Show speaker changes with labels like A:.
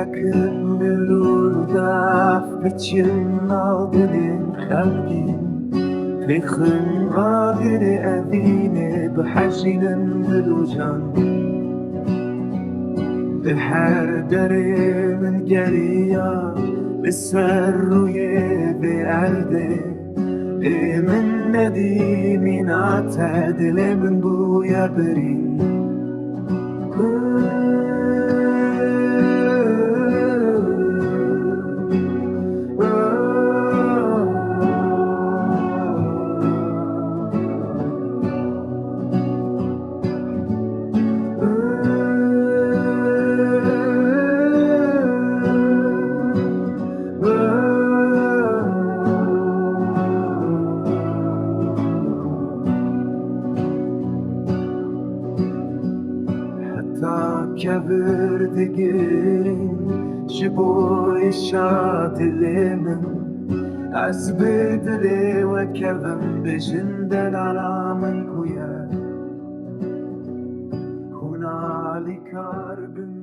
A: yakın bir urda Fıçın aldın خلقي لخن غادر أذيني بحجن بالوجان بحر دري من قرية بالسر بأرضي من نديمي نعتدل من بويا برين كبر دقيرين شبوي شات الليمن أزبد لي وكذب بجندل على من كويا هنالك أرب